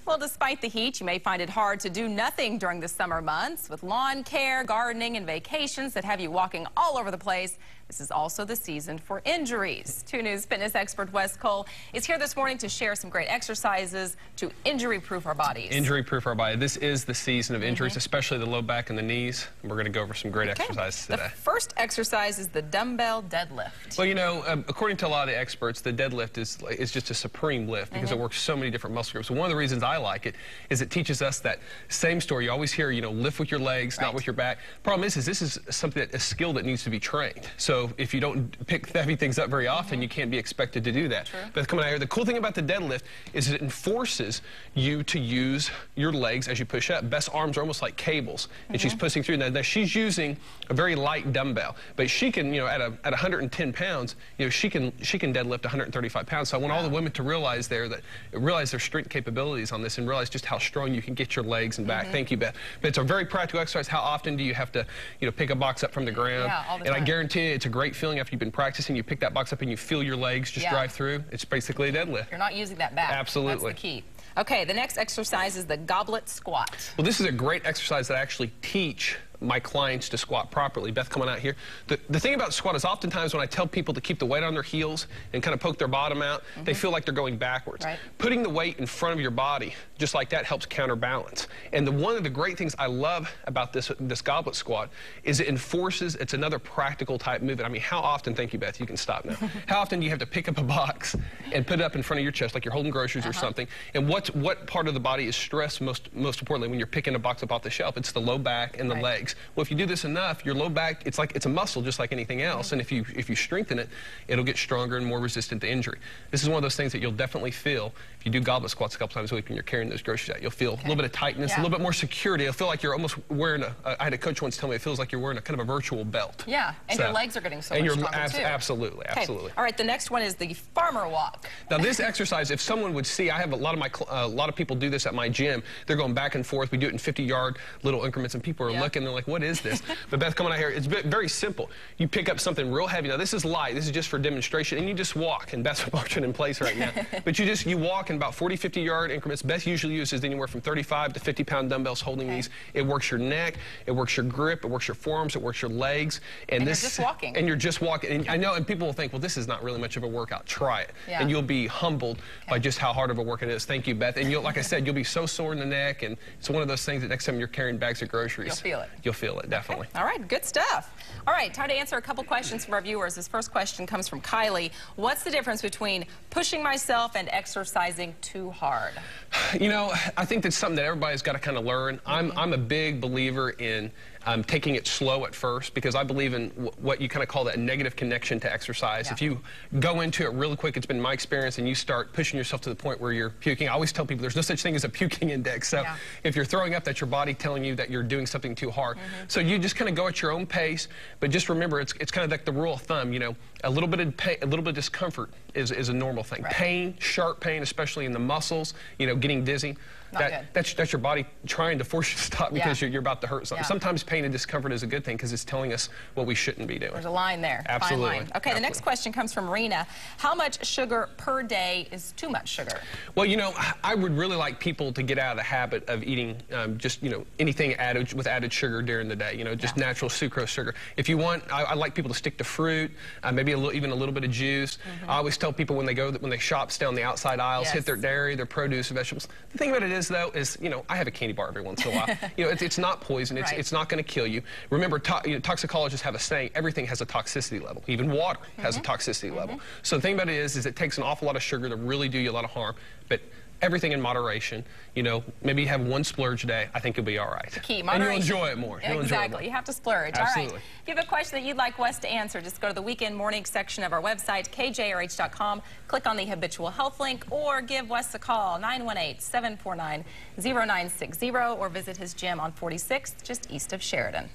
Well, despite the heat, you may find it hard to do nothing during the summer months. With lawn care, gardening, and vacations that have you walking all over the place, this is also the season for injuries. 2 News fitness expert Wes Cole is here this morning to share some great exercises to injury-proof our bodies. Injury-proof our body. This is the season of injuries, especially the low back and the knees. We're going to go over some great exercises today. The first exercise is the dumbbell deadlift. Well, you know, according to a lot of the experts, the deadlift is just a supreme lift because it works so many different muscle groups. So one of the reasons I like it is it teaches us that same story. You always hear, you know, lift with your legs, not with your back. Problem is this is something a skill that needs to be trained. So if you don't pick heavy things up very often, you can't be expected to do that. But coming out here, the cool thing about the deadlift is it enforces you to use your legs as you push up. Beth's arms are almost like cables, and she's pushing through. Now she's using a very light dumbbell, but she can, you know, at 110 pounds, you know, she can deadlift 135 pounds. So I want all the women to realize their strength capabilities on this and realize just how strong you can get your legs and back. Thank you, Beth. But it's a very practical exercise. How often do you have to, you know, pick a box up from the ground? Yeah, all the time. And I guarantee you, it's a great feeling after you've been practicing. You pick that box up and you feel your legs just drive through. It's basically a deadlift. You're not using that back. Absolutely. That's the key. Okay, the next exercise is the goblet squat. Well, this is a great exercise that I actually teach my clients to squat properly. Beth, coming out here. The thing about squat is oftentimes when I tell people to keep the weight on their heels and kind of poke their bottom out, they feel like they're going backwards. Putting the weight in front of your body, just like that, helps counterbalance. And one of the great things I love about this goblet squat is it enforces, it's another practical type movement. I mean, how often, thank you, Beth, you can stop now. How often do you have to pick up a box and put it up in front of your chest like you're holding groceries or something? And what part of the body is stressed most importantly when you're picking a box up off the shelf? It's the low back and the legs. Well, if you do this enough, your low back, it's a muscle just like anything else. And if you strengthen it, it'll get stronger and more resistant to injury. This is one of those things that you'll definitely feel if you do goblet squats a couple times a week when you're carrying those groceries out. You'll feel a little bit of tightness, a little bit more security. It'll feel like you're almost wearing I had a coach once tell me it feels like you're wearing a kind of a virtual belt. Yeah, and your legs are getting so much stronger too. Absolutely. All right, the next one is the farmer walk. Now this exercise, if someone would see, I have a lot of people do this at my gym. They're going back and forth. We do it in 50-yard little increments, and people are looking. They're like, "What is this?" But Beth, coming out here, it's very simple. You pick up something real heavy. Now this is light. This is just for demonstration, and you just walk. And Beth's marching in place right now. But you walk in about 40, 50-yard increments. Beth usually uses anywhere from 35 to 50-pound dumbbells holding these. It works your neck. It works your grip. It works your forearms. It works your legs. And you're just walking. And you're just walking. And I know, and people will think, well, this is not really much of a workout. Try it. And you'll be humbled by just how hard of a work it is. Thank you, Beth. And like I said, you'll be so sore in the neck. And it's one of those things that next time you're carrying bags of groceries, you'll feel it. You'll feel it, definitely. All right, good stuff. All right, time to answer a couple questions from our viewers. This first question comes from Kylie. What's the difference between pushing myself and exercising too hard? You know, I think that's something that everybody's got to kind of learn. I'm a big believer in taking it slow at first, because I believe in what you kind of call that negative connection to exercise. If you go into it really quick, it's been my experience, and you start pushing yourself to the point where you're puking. I always tell people there's no such thing as a puking index. So if you're throwing up, that's your body telling you that you're doing something too hard. So you just kind of go at your own pace, but just remember, it's kind of like the rule of thumb. You know, a little bit of pain, a little bit of discomfort is a normal thing. Pain, sharp pain, especially in the muscles, you know, getting dizzy. That's your body trying to force you to stop because you're about to hurt something. Sometimes pain and discomfort is a good thing because it's telling us what we shouldn't be doing. There's a line there. Absolutely. Fine line. Okay, the next question comes from Rena. How much sugar per day is too much sugar? Well, you know, I would really like people to get out of the habit of eating just, you know, anything with added sugar during the day. You know, just natural sucrose sugar. If you want, I like people to stick to fruit, maybe even a little bit of juice. I always tell people when they shop, stay on the outside aisles, hit their dairy, their produce, vegetables. The thing about it is, though, is, you know, I have a candy bar every once in a while. You know, it's not poison. It's not going to kill you. Remember, toxicologists have a saying, everything has a toxicity level. Even water has a toxicity level. So the thing about it is it takes an awful lot of sugar to really do you a lot of harm. But everything in moderation. You know, maybe you have one splurge a day. I think you'll be all right. The key, moderation. And you'll enjoy it more. Exactly. You have to splurge. Absolutely. All right. If you have a question that you'd like Wes to answer, just go to the Weekend Morning section of our website, kjrh.com. Click on the Habitual Health link, or give Wes a call, 918-749-0960, or visit his gym on 46th, just east of Sheridan.